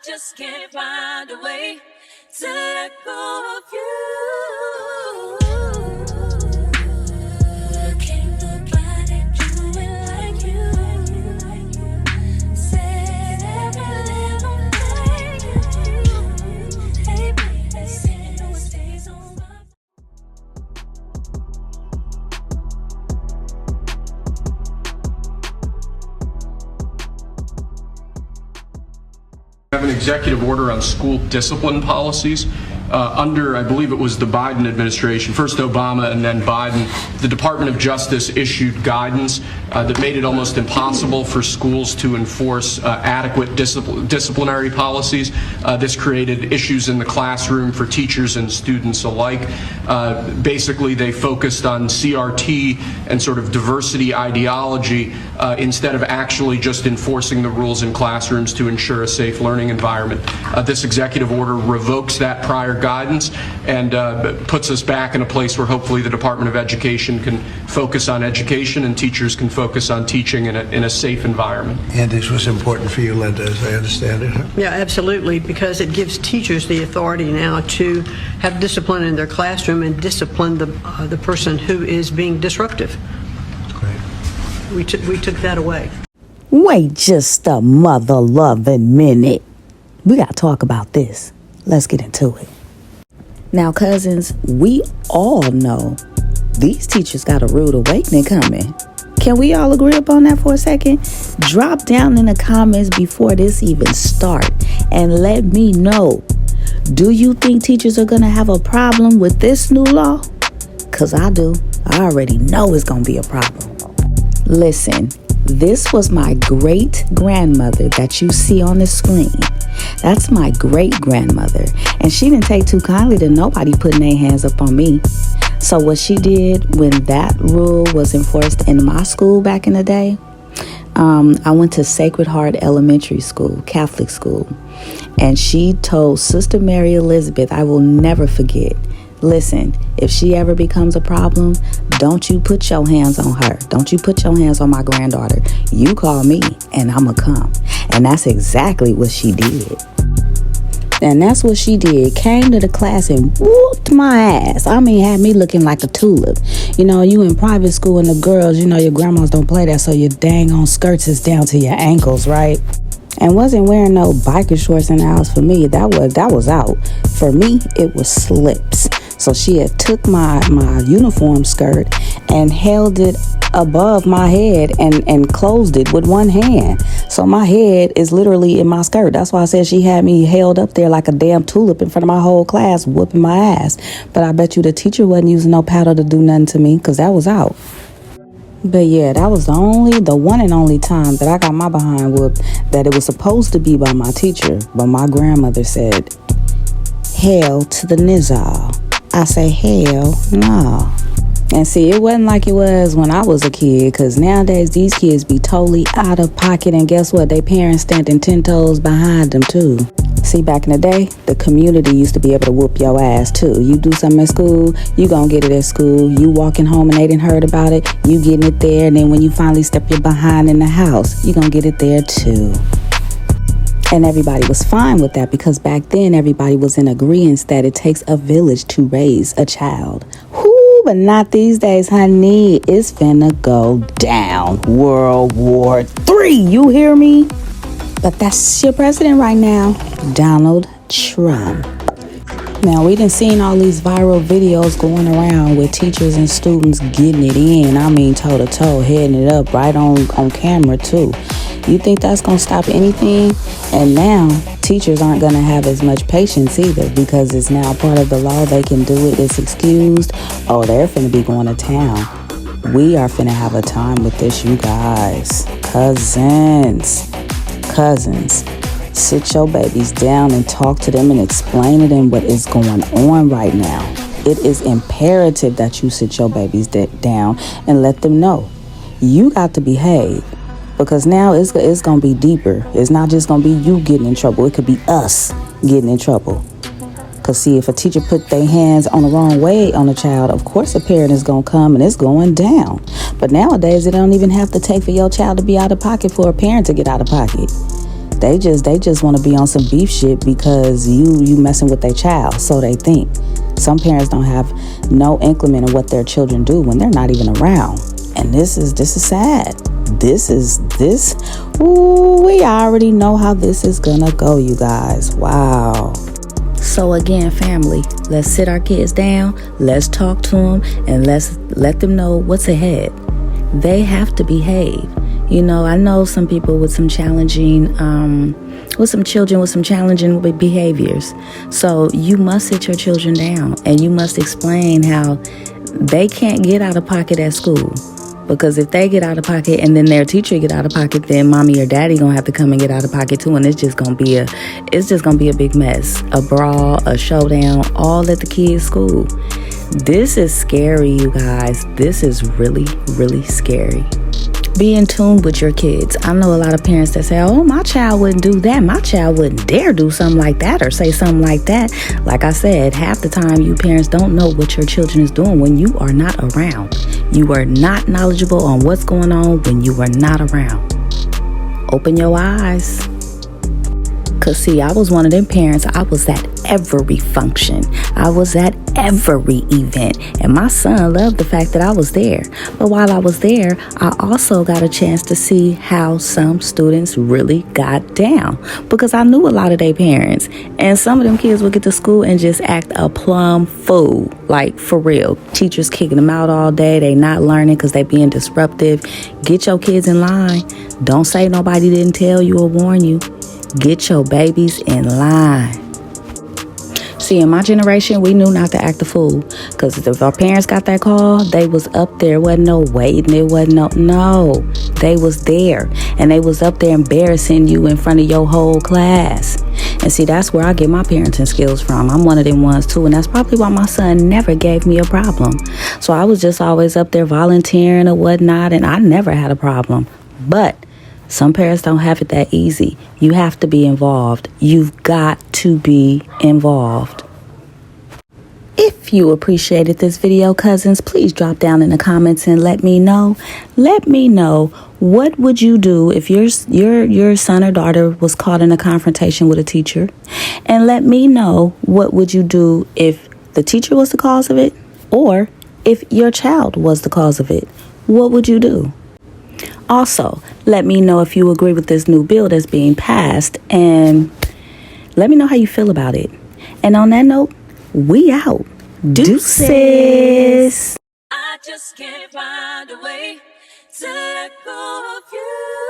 just can't find a way to let go of you. Can't nobody do it like you. Said every little thing you do. Hey baby, say no it stays on my. I have an executive order on school discipline policies. Under, I believe it was the Biden administration, first Obama and then Biden, the Department of Justice issued guidance that made it almost impossible for schools to enforce adequate disciplinary policies. This created issues in the classroom for teachers and students alike. Basically, they focused on CRT and sort of diversity ideology instead of actually just enforcing the rules in classrooms to ensure a safe learning environment. This executive order revokes that prior guidance and puts us back in a place where hopefully the Department of Education can focus on education and teachers can focus on teaching in a safe environment. And this was important for you, Linda, as I understand it. Yeah, absolutely, because it gives teachers the authority now to have discipline in their classroom and discipline the person who is being disruptive. Great. We took that away. Wait just a mother-loving minute. We got to talk about this. Let's get into it. Now, cousins, we all know these teachers got a rude awakening coming. Can we all agree upon that for a second? Drop down in the comments before this even starts and let me know. Do you think teachers are going to have a problem with this new law? Because I do. I already know it's going to be a problem. Listen, this was my great-grandmother that you see on the screen. That's my great-grandmother, and she didn't take too kindly to nobody putting their hands up on me. So what she did when that rule was enforced in my school back in the day, I went to Sacred Heart Elementary School, Catholic school, and she told Sister Mary Elizabeth, I will never forget, listen, if she ever becomes a problem, don't you put your hands on her. Don't you put your hands on my granddaughter. You call me and I'ma come. And that's exactly what she did. And that's what she did. Came to the class and whooped my ass. I mean, had me looking like a tulip. You know, you in private school and the girls, you know, your grandmas don't play that, so your dang on skirts is down to your ankles, right? And wasn't wearing no biker shorts in the house for me. That was out. For me, it was slips. So she had took my uniform skirt and held it above my head and closed it with one hand. So my head is literally in my skirt. That's why I said she had me held up there like a damn tulip in front of my whole class, whooping my ass. But I bet you the teacher wasn't using no paddle to do nothing to me because that was out. But yeah, that was the one and only time that I got my behind whooped that it was supposed to be by my teacher. But my grandmother said, hell to the nizal. I say, hell no. And see, it wasn't like it was when I was a kid, because nowadays these kids be totally out of pocket, and guess what? They parents standing 10 toes behind them too. See, back in the day, the community used to be able to whoop your ass too. You do something at school, you gonna get it at school. You walking home and they didn't heard about it, you getting it there, and then when you finally step your behind in the house, you gonna get it there too. And everybody was fine with that because back then everybody was in agreement that it takes a village to raise a child. Whoo, but not these days, honey. It's finna go down. World War III, you hear me? But that's your president right now, Donald Trump. Now, we done seen all these viral videos going around with teachers and students getting it in. I mean, toe to toe, heading it up right on camera too. You think that's going to stop anything? And now, teachers aren't going to have as much patience either because it's now part of the law. They can do it. It's excused. Oh, they're finna be going to town. We are finna have a time with this, you guys. Cousins, sit your babies down and talk to them and explain to them what is going on right now. It is imperative that you sit your babies down and let them know. You got to behave. Because now it's going to be deeper. It's not just going to be you getting in trouble. It could be us getting in trouble. Because, see, if a teacher put their hands on the wrong way on a child, of course a parent is going to come and it's going down. But nowadays, it don't even have to take for your child to be out of pocket for a parent to get out of pocket. They just want to be on some beef shit because you messing with their child, so they think. Some parents don't have no increment of what their children do when they're not even around. And this is sad. Ooh, we already know how this is gonna go, you guys. Wow. So again, family, let's sit our kids down, let's talk to them, and let's let them know what's ahead. They have to behave. You know, I know some people with some challenging, with some children with some challenging behaviors. So you must sit your children down and you must explain how they can't get out of pocket at school. Because if they get out of pocket and then their teacher get out of pocket, then mommy or daddy gonna have to come and get out of pocket too, and it's just gonna be a big mess, a brawl, a showdown, all at the kids' school. This is scary, you guys. This is really, really scary. Be in tune with your kids. I know a lot of parents that say, oh, my child wouldn't do that. My child wouldn't dare do something like that or say something like that. Like I said, half the time you parents don't know what your children is doing when you are not around. You are not knowledgeable on what's going on when you are not around. Open your eyes. Because, see, I was one of them parents. I was at every function. I was at every event. And my son loved the fact that I was there. But while I was there, I also got a chance to see how some students really got down. Because I knew a lot of their parents. And some of them kids would get to school and just act a plumb fool. Like, for real. Teachers kicking them out all day. They not learning because they being disruptive. Get your kids in line. Don't say nobody didn't tell you or warn you. Get your babies in line. See, in my generation, we knew not to act a fool. Because if our parents got that call, they was up there. Wasn't no waiting. It wasn't no. They was there. And they was up there embarrassing you in front of your whole class. And see, that's where I get my parenting skills from. I'm one of them ones too. And that's probably why my son never gave me a problem. So I was just always up there volunteering or whatnot. And I never had a problem. But some parents don't have it that easy. You have to be involved. You've got to be involved. If you appreciated this video, cousins, please drop down in the comments and let me know. Let me know, what would you do if your son or daughter was caught in a confrontation with a teacher? And let me know, what would you do if the teacher was the cause of it? Or if your child was the cause of it? What would you do? Also, let me know if you agree with this new bill that's being passed, and let me know how you feel about it. And on that note, we out. Deuces. I just can't find a way to let go of you.